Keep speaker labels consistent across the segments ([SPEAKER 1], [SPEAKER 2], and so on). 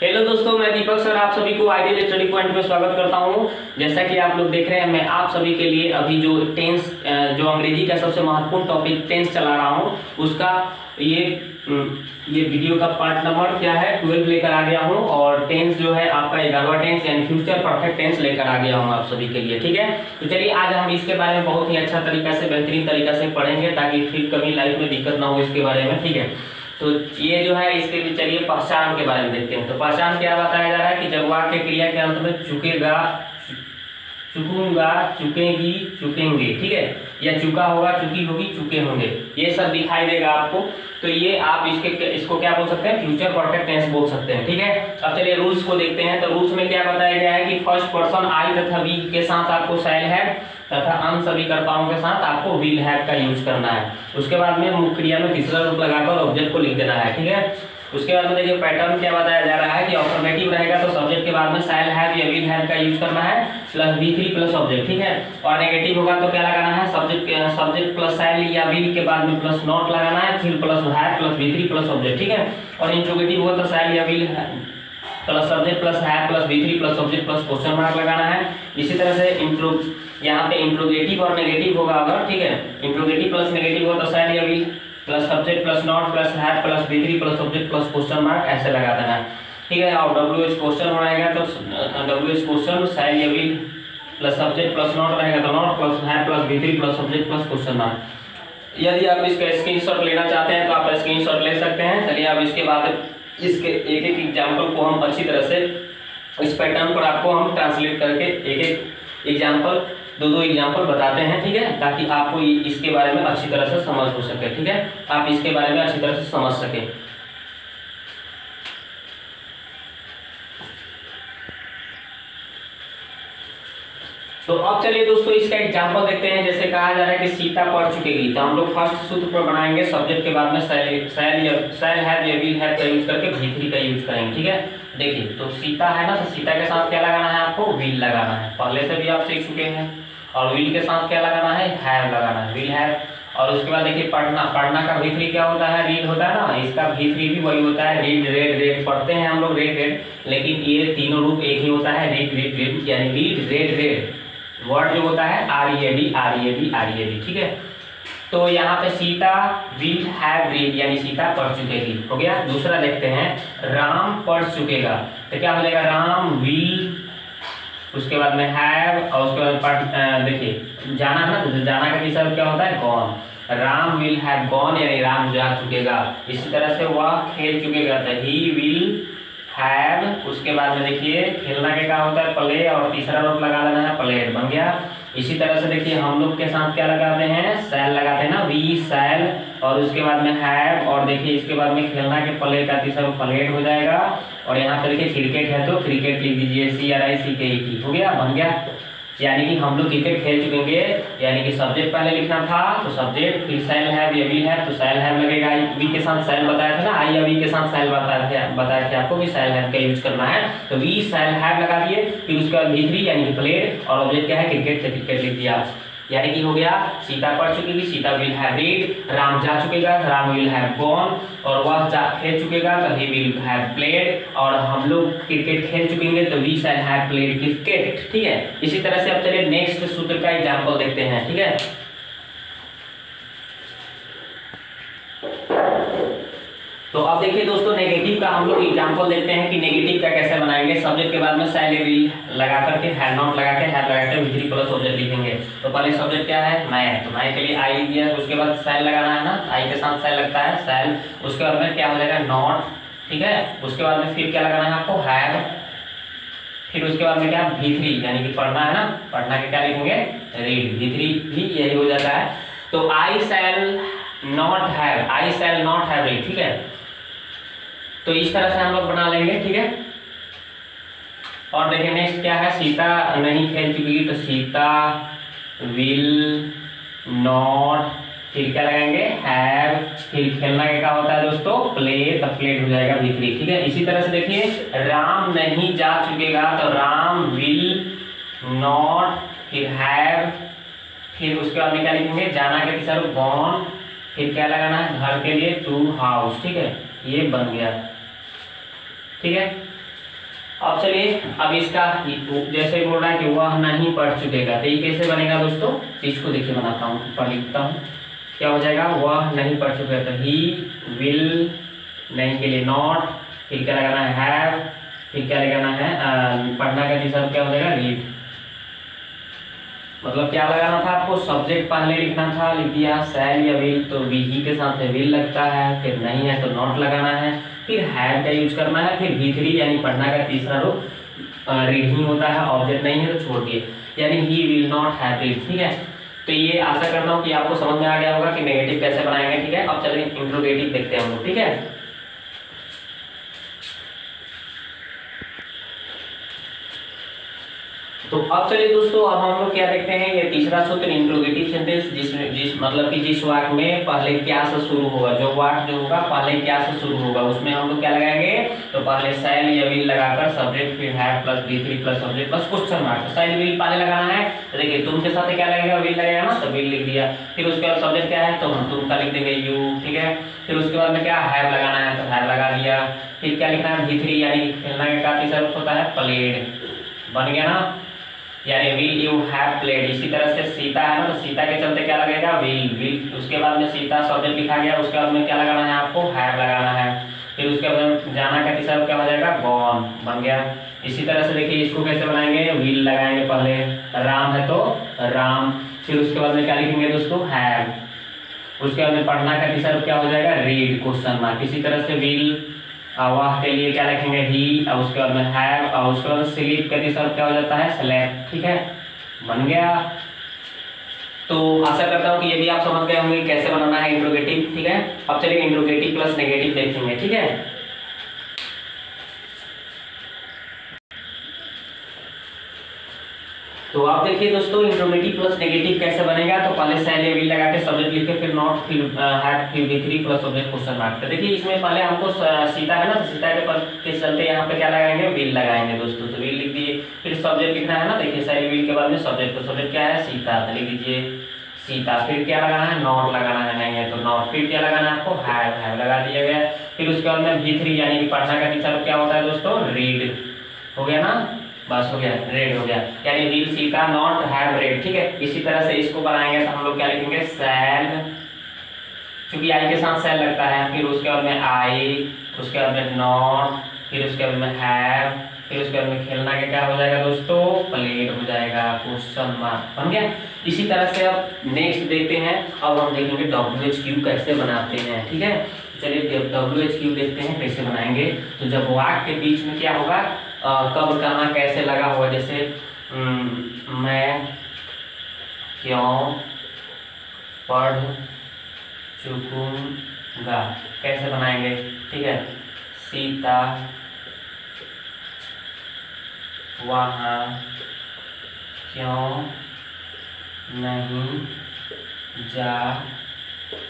[SPEAKER 1] Hello दोस्तों, मैं दीपक sir आप सभी को आइडियल स्टडी पॉइंट में स्वागत करता हूं। जैसा कि आप लोग देख रहे हैं, मैं आप सभी के लिए अभी जो टेंस जो अंग्रेजी का सबसे महत्वपूर्ण टॉपिक टेंस चला रहा हूं, उसका ये वीडियो का पार्ट नंबर क्या है 12 लेकर आ गया हूं। और टेंस जो है आपका 11वां टेंस यानी फ्यूचर परफेक्ट टेंस लेकर आ गया हूं आप सभी के लिए। ठीक है, तो चलिए आज हम इसके बारे में बहुत ही अच्छा तरीका से, बेहतरीन तरीका से पढ़ेंगे ताकि फिर कभी लाइफ में दिक्कत ना हो इसके बारे में। ठीक है, तो ये जो है इसके लिए चलिए पहचान के बारे में देखते हैं। तो पहचान क्या बताया जा रहा है कि जब वाक्य क्रिया के अंत में चुकेगा, चुकूंगा, चुकेगी, चुकेंगे, ठीक है, या चुका होगा, चुकी होगी, चुके होंगे, ये सब दिखाई देगा आपको। तो ये आप इसको क्या बोल सकते हैं, फ्यूचर परफेक्ट टेंस बोल सकते हैं। ठीक है, अब चलिए रूल्स को देखते हैं। तो रूल्स में क्या बताया गया है कि फर्स्ट पर्सन आई तथा वी के साथ आपको शैल है तथा अन्य सभी कर्ताओं के साथ आपको विल हैव का यूज करना है। उसके बाद में मुख्य क्रिया में तीसरा रूप लगाकर ऑब्जेक्ट को लिख देना है। ठीक है, उसके बाद में देखिए पैटर्न क्या बताया जा रहा है कि अफर्मेटिव रहेगा तो सब्जेक्ट के बाद में शैल हैव या विल हैव का यूज करना है प्लस V3 प्लस ऑब्जेक्ट। ठीक है, और नेगेटिव होगा तो क्या लगाना है, सब्जेक्ट प्लस शैल या विल के बाद में प्लस नॉट लगाना है, फिर plus have plus V3 plus object. ठीक है, और इंट्रोगेटिव होगा तो शैल या will plus subject plus have plus V3 plus object plus question mark लगाना है। इसी तरह से यहाँ पे इंट्रोगेटिव और नेगेटिव होगा अगर, ठीक है, इंट्रोगेटिव प्लस नेगेटिव हो तो शैल या will plus subject plus not plus have plus V3 plus object plus question mark ऐसे लगा देना है। ठीक है, और WH क्वेश्चन बनाएगा तो WH क्वेश्चन शैल या will plus subject plus not रहेगा तो not plus have plus V3 plus object plus question mark. यदि आप इसका स्क्रीनशॉट लेना चाहते हैं तो आप स्क्रीनशॉट ले सकते हैं। चलिए अब इसके बाद इसके एक एक एग्जाम्पल को हम अच्छी तरह से इस पैटर्न पर आपको हम ट्रांसलेट करके एक एक एग्जाम्पल, दो एग्जाम्पल बताते हैं। ठीक है, ताकि आपको इसके बारे में अच्छी तरह से समझ हो सके। ठीक है, आप इसके बारे में अच्छी तरह से समझ सके। तो अब चलिए दोस्तों इसका एग्जाम्पल देखते हैं। जैसे कहा जा रहा है कि सीता पढ़ चुकेगी, तो हम लोग फर्स्ट सूत्र पर बनाएंगे सब्जेक्ट के बाद में शैल हैव या विल हैव का यूज करके V3 का यूज करेंगे। ठीक है, देखिए तो सीता है ना, तो सीता के साथ क्या लगाना है, आपको विल लगाना है, पहले से भी आप सीख चुके हैं। और विल के साथ क्या लगाना है, हैव लगाना है, विल हैव। और उसके बाद देखिए पढ़ना का V3 क्या होता है, रीड होता है ना, इसका V3 भी वही होता है, रीड रेड रेड पढ़ते हैं हम लोग रेड रेड, लेकिन ये तीनों रूप एक ही होता है, रीड रीड रीड यानी रीड रेड रेड। वर्ड जो होता है READ READ READ। ठीक है, तो यहाँ पे सीता विल हैव रीड यानी सीता पढ़ चुकेगी, हो गया। दूसरा देखते हैं राम पढ़ चुकेगा, तो क्या हो जाएगा, राम विल, उसके बाद में हैव, और उसके बाद देखिए जाना है ना, तो जाना का तीसरा क्या होता है, gone. Ram will have gone यानी राम जा चुकेगा। इसी तरह से वह खेल चुकेगा तो ही विल हैव, उसके बाद में देखिए खेलना के क्या होता है, प्ले, और तीसरा रूप लगा लेना है, प्लेड, बन गया। इसी तरह से देखिए हम लोग के साथ क्या लगाते हैं, शैल लगाते हैं ना, वी शैल, और उसके बाद में हैव, और देखिए इसके बाद में खेलना के प्ले का तीसरा रूप प्लेड हो जाएगा। और यहाँ पे देखिए क्रिकेट है तो क्रिकेट लिख दीजिए, CRICKET, हो गया, बन गया। यानी कि हम लोग क्रिकेट खेल चुकेंगे, यानी कि सब्जेक्ट पहले लिखना था तो सब्जेक्ट, फिर शैल हैव या विल हैव तो शैल हैव लगेगा। वी के साथ शैल बताया था ना, आई या वी के साथ शैल बताया था आपको कि शैल हैव का यूज करना है, तो वी शैल हैव लगा दिए। फिर उसके बाद V3 यानी कि प्लेड, और ऑब्जेक्ट क्या है, क्रिकेट, तो क्रिकेट लिख दिया। यानी कि हो गया सीता पढ़ चुकेगी, Sita will have read, Ram जा चुकेगा, राम विल हैव गॉन, और वह जा खेल चुकेगा तो ही विल हैव प्लेड, और हम लोग क्रिकेट खेल चुकेंगे तो we shall have played cricket. ठीक है, इसी तरह से अब चलिए नेक्स्ट सूत्र का एग्जांपल देखते हैं। ठीक है, तो अब देखिए दोस्तों नेगेटिव का हम लोग एग्जांपल देखते हैं कि नेगेटिव का कैसे बनाएंगे। सब्जेक्ट के बाद में शैल या विल लगा करके, हैव नॉट लगा के, हैव लगा के V3 प्लस ऑब्जेक्ट लिखेंगे। तो पहले सब्जेक्ट क्या है, मैं, तो मैं के लिए आई दिया, उसके बाद शैल लगाना है ना, आई के साथ शैल लगता है, शैल। उसके बाद में क्या हो जाएगा, नॉट, ठीक है। उसके बाद में फिर क्या लगाना है आपको, हैव, फिर उसके बाद में क्या, V3 यानी कि पढ़ना है ना, पढ़ना के क्या लिखेंगे, रीड, V3 भी यही हो जाता है। तो आई शैल नॉट हैव रीड। ठीक है, तो इस तरह से हम लोग बना लेंगे। ठीक है, और देखिए नेक्स्ट क्या है, सीता नहीं खेल चुकी तो सीता विल नॉट, फिर क्या लगाएंगे, हैव, फिर खेलना क्या होता है दोस्तों, प्ले, तो प्लेड हो जाएगा V3। ठीक है, इसी तरह से देखिए राम नहीं जा चुकेगा तो राम विल नॉट, फिर हैव, फिर उसके बाद में क्या लिखेंगे, जाना के तीसरा गॉन, फिर क्या लगाना है घर के लिए टू हाउस, ठीक है, ये बन गया, ठीक है। अब चलिए अब इसका जैसे बोल रहा है कि वह नहीं पढ़ चुकेगा, तो ये कैसे बनेगा दोस्तों, तो इसको देखिए बनाता हूँ, पढ़ लिखता हूँ, क्या हो जाएगा, वह नहीं पढ़ चुका, तो ही विल नहीं के लिए नॉट, फिर क्या लगाना है हैव, फिर क्या लगाना है पढ़ना का तीसरा क्या हो जाएगा रीड। मतलब क्या लगाना था आपको, सब्जेक्ट पहले लिखना था, लिख दिया शैल या विल, तो ही के साथ विल लगता है, फिर नहीं है तो नॉट लगाना है, फिर हैव का यूज करना है, फिर V3 यानी पढ़ना का तीसरा रूप रीड ही होता है, ऑब्जेक्ट नहीं है तो छोड़ दिए, यानी he will not have read, ठीक है। तो ये आशा करता हूँ कि आपको समझ में आ गया होगा कि नेगेटिव कैसे बनाएंगे, ठीक है। अब चलिए इंट्रोगेटिव देखते हैं हम लोग, ठीक है। तो अब चलिए दोस्तों अब हम लोग क्या देखते हैं, ये तीसरा सूत्र इंट्रोगेटिव सेंटेंस, जिस मतलब कि जिस वाक्य में पहले क्या से शुरू होगा, जो वाक्य जो होगा पहले क्या से शुरू होगा, उसमें हम लोग क्या लगाएंगे, तो पहले शैल या विल लगाकर सब्जेक्ट, फिर have plus V3 plus subject plus question mark. Shell will पहले लगाना है, तो देखिए तुम के साथ क्या लगेगा, विल लगेगा ना, तो विल लिख दिया, फिर उसके बाद सब्जेक्ट क्या है, तो हम तुम का लिख देंगे यू, ठीक है। फिर उसके बाद में क्या हैव लगाना है, तो हैव लगा दिया, फिर क्या लिखना है V3 यानी खेलना का तीसरा रूप होता है प्लेड, बन गया ना, यानी विल यू हैव प्लेड। इसी तरह से सीता है ना, तो सीता के चलते क्या लगेगा विल, उसके बाद में सीता सब्जेक्ट लिखा गया, उसके बाद में क्या लगाना है आपको हैव लगाना है, फिर उसके बाद जाना का तीसरा क्या हो जाएगा गॉन, बन गया। इसी तरह से देखिए इसको कैसे बनाएंगे, विल लगाएंगे पहले, राम है तो राम, फिर उसके बाद में क्या लिखेंगे दोस्तों हैव, उसके बाद में पढ़ना का तीसरा क्या हो जाएगा रीड क्वेश्चन मार्क। इसी तरह से विल वाह के लिए क्या लिखेंगे ही, और उसके बाद में हैव, और उसके बाद स्लीप का तीसरा क्या हो जाता है स्लेप, ठीक है, बन गया। तो आशा करता हूँ कि ये भी आप समझ गए होंगे कैसे बनाना है इंट्रोगेटिव, ठीक है। अब चलिए इंट्रोगेटिव प्लस नेगेटिव देखेंगे, ठीक है। तो आप देखिए दोस्तों इंट्रोगेटिव प्लस नेगेटिव कैसे बनेगा, तो पहले शैल या विल लगा के सब्जेक्ट लिखे, फिर नॉट, फिर हैव, फिर V3 plus subject question mark. तो देखिए इसमें पहले हमको सीता है ना, तो सीता के चलते यहाँ पे क्या लगाएंगे विल लगाएंगे दोस्तों, तो विल लिख दिए, फिर सब्जेक्ट लिखना है ना, देखिए शैल विल के बाद में सब्जेक्ट, तो सब्जेक्ट क्या है सीता, तो लिख दीजिए सीता, फिर क्या लगाना है नॉट लगाना है, नहीं है तो नॉट, फिर क्या लगाना है आपको हैव लगा दिया गया, फिर उसके बाद में V3 यानी कि पढ़ना का तीसरा क्या होता है दोस्तों रीड, हो गया ना, बस हो गया रेड हो गया, यानी will Sita not have read, ठीक है। इसी तरह से इसको बनाएंगे तो हम लोग क्या लिखेंगे शैल, क्योंकि आई के साथ शैल लगता है, फिर उसके बाद में आई, उसके बाद में नॉट, फिर उसके बाद में हैव, फिर उसके बाद में खेलना के क्या हो जाएगा दोस्तों प्लेड हो जाएगा, क्वेश्चन मार्क, बन गया। इसी तरह से अब नेक्स्ट देखते हैं, अब हम देखेंगे WHQ कैसे बनाते हैं, ठीक है। चलिए WHQ देखते हैं कैसे बनाएंगे। तो जब वाक्य के बीच में क्या होगा, कब कहाँ कैसे लगा हुआ, जैसे मैं क्यों पढ़ चुकूंगा, कैसे बनाएंगे, ठीक है। सीता वहाँ क्यों नहीं जा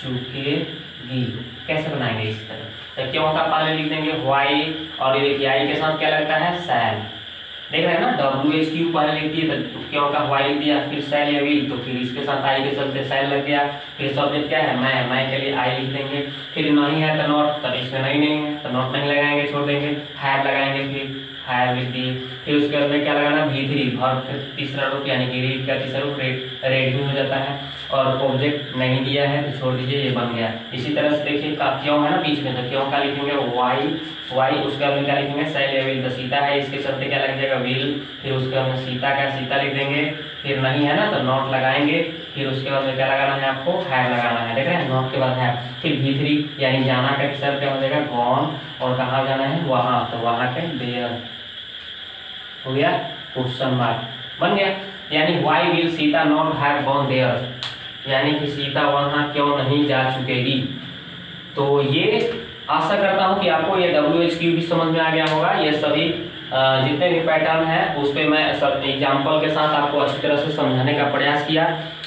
[SPEAKER 1] चुकेगी, कैसे बनाएंगे इस तरह, तो क्यों का पहले लिख देंगे वाई, और ये देखिए आई के साथ क्या लगता है शैल, देख रहे हैं ना, WHQ पहले लिख दिए तो क्यों का वाई लिख दिया, फिर शैल या विल, तो फिर इसके साथ आई के चलते शैल लग गया, फिर सब्जेक्ट क्या है मैं के लिए आई लिख देंगे, फिर नहीं है तो नॉट, तब इसमें नहीं है तो नॉट नहीं लगाएंगे, छोड़ देंगे, हैव लगाएंगे, फिर हैव लिख दिए, फिर उसके बाद में क्या लगाना V3 वर्ब तीसरा रूप यानी कि रीड का तीसरा रूप रेड भी हो जाता है, और ऑब्जेक्ट नहीं दिया है तो छोड़ दीजिए, ये बन गया। इसी तरह से देखिए क्यों है ना बीच में, तो क्यों का लिखेंगे वाई, उसके बाद में क्या लिखेंगे शैल या विल, तो सीता है इसके चलते क्या लग जाएगा विल, फिर उसके बाद में सीता का सीता लिख देंगे, फिर नहीं है ना तो नॉट लगाएंगे, फिर उसके बाद में क्या लगाना है आपको हैव लगाना है, देख रहे हैं नॉट के बाद हैव, फिर V3 यानी जाना का तीसरा क्या हो जाएगा गॉन, और कहाँ जाना है वहाँ, तो वहाँ के देयर हो गया, क्वेश्चन मार्क बन गया। यानी why will Sita not have gone there, यानी कि सीता वहाँ क्यों नहीं जा चुकेगी। तो ये आशा करता हूँ कि आपको ये WHQ भी समझ में आ गया होगा। ये सभी जितने भी पैटर्न है उस पर मैं सब एग्जाम्पल के साथ आपको अच्छी तरह से समझाने का प्रयास किया।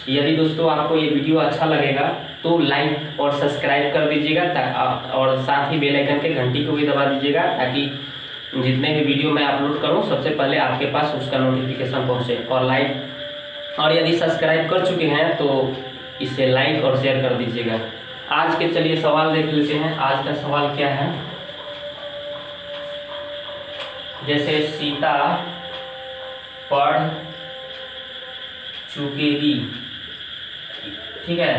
[SPEAKER 1] यदि दोस्तों आपको ये वीडियो अच्छा लगेगा तो लाइक और सब्सक्राइब कर दीजिएगा, और साथ ही बेल आइकन के घंटी को भी दबा दीजिएगा, ताकि जितने भी वीडियो मैं अपलोड करूं सबसे पहले आपके पास उसका नोटिफिकेशन पहुंचे। और यदि सब्सक्राइब कर चुके हैं तो इसे लाइक और शेयर कर दीजिएगा। आज के चलिए सवाल देख लेते हैं। आज का सवाल क्या है, जैसे सीता पढ़ चुकेगी, ठीक है,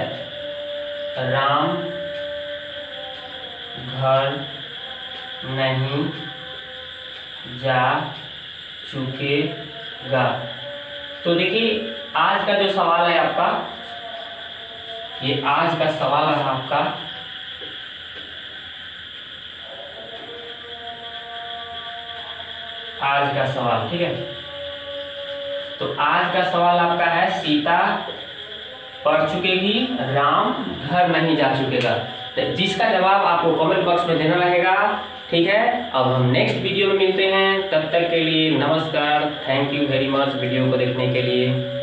[SPEAKER 1] राम घर नहीं जा चुकेगा। तो देखिए आज का जो सवाल है आपका, ये आज का सवाल है आपका, आज का सवाल, ठीक है। तो आज का सवाल आपका है सीता पढ़ चुकेगी, राम घर नहीं जा चुकेगा। तो जिसका जवाब आपको कमेंट बॉक्स में देना रहेगा, ठीक है। अब हम नेक्स्ट वीडियो में मिलते हैं, तब तक के लिए नमस्कार, thank you very much video को देखने के लिए।